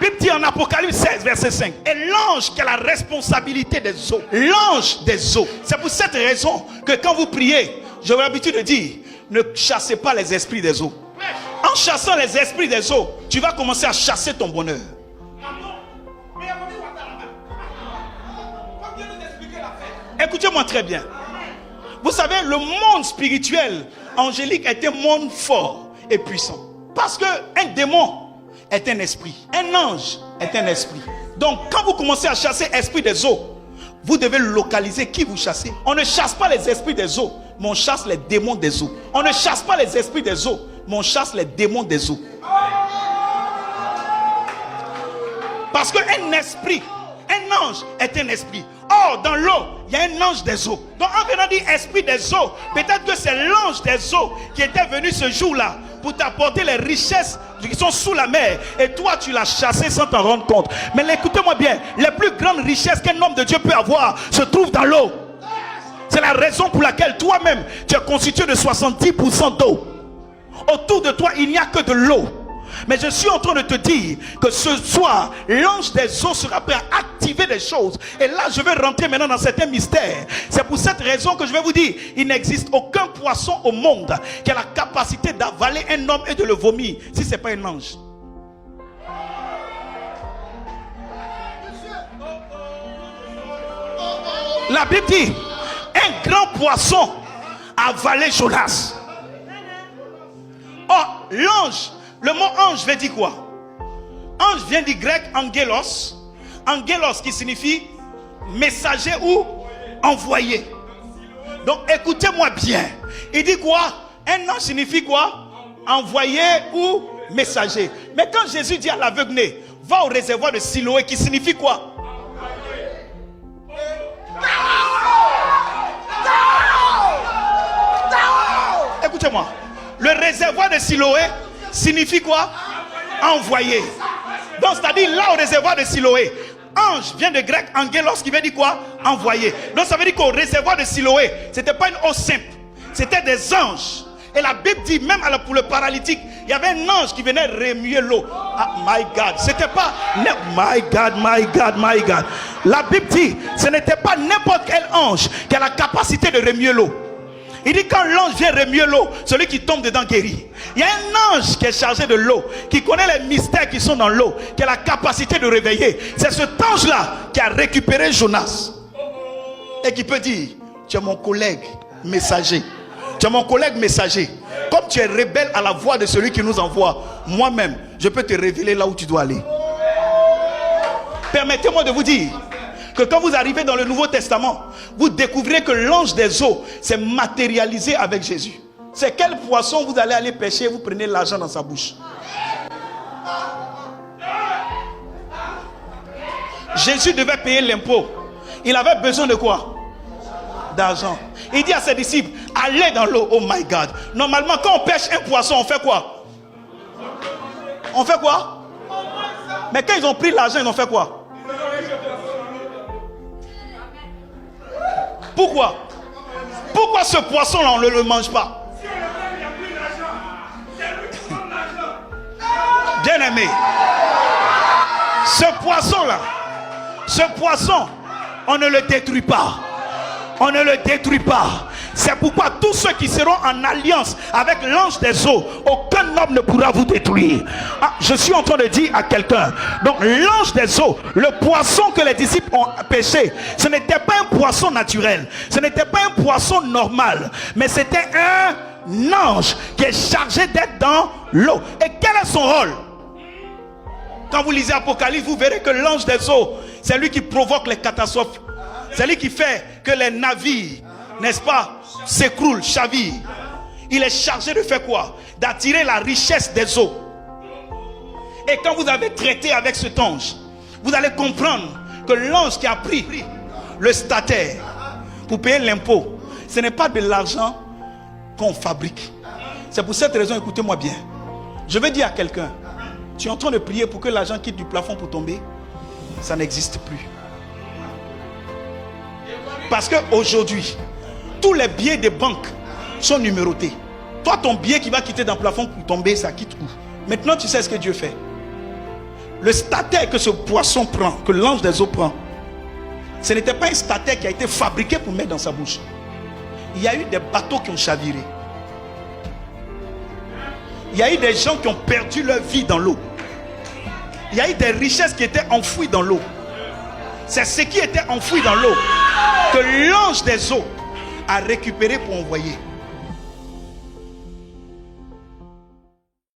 Bible dit en Apocalypse 16, verset 5. Et l'ange qui a la responsabilité des eaux. L'ange des eaux. C'est pour cette raison que quand vous priez, j'ai l'habitude de dire, ne chassez pas les esprits des eaux. En chassant les esprits des eaux, tu vas commencer à chasser ton bonheur. Écoutez-moi très bien. Vous savez, le monde spirituel angélique est un monde fort et puissant. Parce qu'un démon est un esprit. Un ange est un esprit. Donc, quand vous commencez à chasser l'esprit des eaux, vous devez localiser qui vous chassez. On ne chasse pas les esprits des eaux, mais on chasse les démons des eaux. On ne chasse pas les esprits des eaux, mais on chasse les démons des eaux. Parce qu'un esprit, un ange est un esprit. Or, dans l'eau, il y a un ange des eaux. Donc, en venant dire esprit des eaux, peut-être que c'est l'ange des eaux qui était venu ce jour-là pour t'apporter les richesses qui sont sous la mer. Et toi, tu l'as chassé sans t'en rendre compte. Mais écoutez-moi bien, les plus grandes richesses qu'un homme de Dieu peut avoir se trouvent dans l'eau. C'est la raison pour laquelle toi-même, tu es constitué de 70% d'eau. Autour de toi, il n'y a que de l'eau. Mais je suis en train de te dire que ce soir, l'ange des eaux sera prêt à activer des choses. Et là, je vais rentrer maintenant dans certains mystères. C'est pour cette raison que je vais vous dire, il n'existe aucun poisson au monde qui a la capacité d'avaler un homme et de le vomir, si ce n'est pas un ange. La Bible dit, un grand poisson a avalé Jonas. Or, l'ange, le mot ange veut dire quoi? Ange vient du grec angelos. Angelos qui signifie messager ou envoyé. Donc écoutez-moi bien. Il dit quoi? Un ange signifie quoi? Envoyé ou messager. Mais quand Jésus dit à l'aveugle, va au réservoir de Siloé, qui signifie quoi? Écoutez-moi. Le réservoir de Siloé signifie quoi? Envoyé. Donc c'est-à-dire là au réservoir de Siloé, ange vient de grec angelos qui veut dire quoi? Envoyé. Donc ça veut dire qu'au réservoir de Siloé, c'était pas une eau simple, c'était des anges. Et la Bible dit même pour le paralytique, il y avait un ange qui venait remuer l'eau. Ah, my God, c'était pas my God, my God, my God. La Bible dit, ce n'était pas n'importe quel ange qui a la capacité de remuer l'eau. Il dit quand l'ange vient remuer l'eau, celui qui tombe dedans guérit. Il y a un ange qui est chargé de l'eau, qui connaît les mystères qui sont dans l'eau, qui a la capacité de réveiller. C'est cet ange-là qui a récupéré Jonas. Et qui peut dire, tu es mon collègue messager. Tu es mon collègue messager. Comme tu es rebelle à la voix de celui qui nous envoie, moi-même, je peux te révéler là où tu dois aller. Permettez-moi de vous dire que quand vous arrivez dans le Nouveau Testament, vous découvrez que l'ange des eaux s'est matérialisé avec Jésus. C'est quel poisson vous allez aller pêcher, vous prenez l'argent dans sa bouche. Jésus devait payer l'impôt. Il avait besoin de quoi? D'argent. Il dit à ses disciples, allez dans l'eau. Oh my God. Normalement, quand on pêche un poisson, on fait quoi? On fait quoi? Mais quand ils ont pris l'argent, ils ont fait quoi? Pourquoi? Pourquoi ce poisson-là, on ne le mange pas? Bien aimé, ce poisson, on ne le détruit pas. On ne le détruit pas. C'est pourquoi tous ceux qui seront en alliance avec l'ange des eaux, aucun homme ne pourra vous détruire. Ah, je suis en train de dire à quelqu'un, donc l'ange des eaux, le poisson que les disciples ont pêché, ce n'était pas un poisson naturel, ce n'était pas un poisson normal, mais c'était un ange qui est chargé d'être dans l'eau. Et quel est son rôle? Quand vous lisez Apocalypse, vous verrez que l'ange des eaux, c'est lui qui provoque les catastrophes. C'est lui qui fait que les navires, n'est-ce pas, s'écroulent, chavirent. Il est chargé de faire quoi? D'attirer la richesse des eaux. Et quand vous avez traité avec cet ange, vous allez comprendre que l'ange qui a pris le statère pour payer l'impôt, ce n'est pas de l'argent qu'on fabrique. C'est pour cette raison, écoutez-moi bien. Je vais dire à quelqu'un, tu es en train de prier pour que l'argent quitte du plafond pour tomber. Ça n'existe plus. Parce qu'aujourd'hui, tous les billets des banques sont numérotés. Toi, ton billet qui va quitter dans le plafond pour tomber, ça quitte où? Maintenant, tu sais ce que Dieu fait. Le statère que ce poisson prend, que l'ange des eaux prend, ce n'était pas un statère qui a été fabriqué pour mettre dans sa bouche. Il y a eu des bateaux qui ont chaviré. Il y a eu des gens qui ont perdu leur vie dans l'eau. Il y a eu des richesses qui étaient enfouies dans l'eau. C'est ce qui était enfoui dans l'eau que l'ange des eaux a récupéré pour envoyer.